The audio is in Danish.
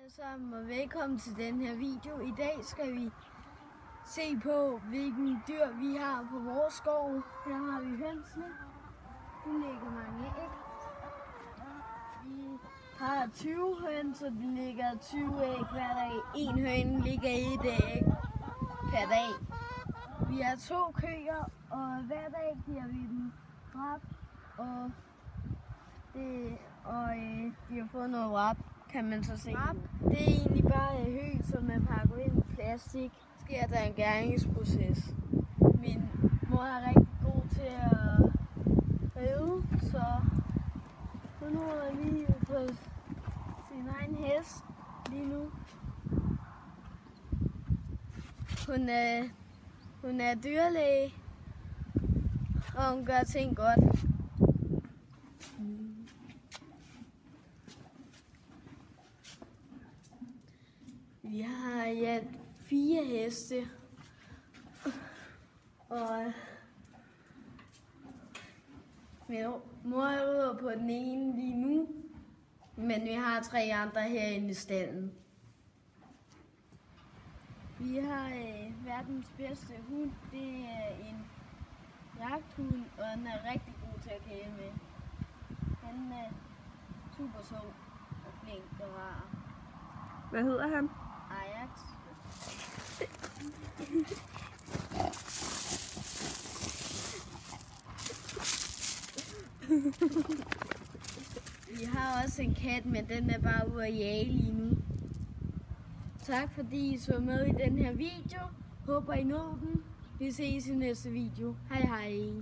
alle sammen, og velkommen til den her video. I dag skal vi se på, hvilken dyr vi har på vores skov. Her har vi hønsene. De lægger mange æg. Vi har 20 høns, og de lægger 20 æg hver dag. En høne lægger et æg per dag. Vi har 2 køer, og hver dag giver vi dem wrap, og de har fået noget wrap, kan man så se. Wrap, det er egentlig bare hø, som man pakker ind i plastik. Sker der en gæringsproces. Min mor er rigtig god til at rive, så hun er lige på sin egen hest lige nu. Hun er dyrlæge, og hun gør ting godt. Vi har 4 heste, og min mor rider på den ene lige nu, men vi har 3 andre herinde i stalden. Vi har verdens bedste hund. Det er en jagthund, og den er rigtig god til at kæle med. Han er super sød og flink og rar. Hvad hedder han? Ajax. Vi har også en kat, men den er bare ude at jage lige nu. Tak fordi I så med i den her video. Håber I nåede den. Vi ses i næste video. Hej hej.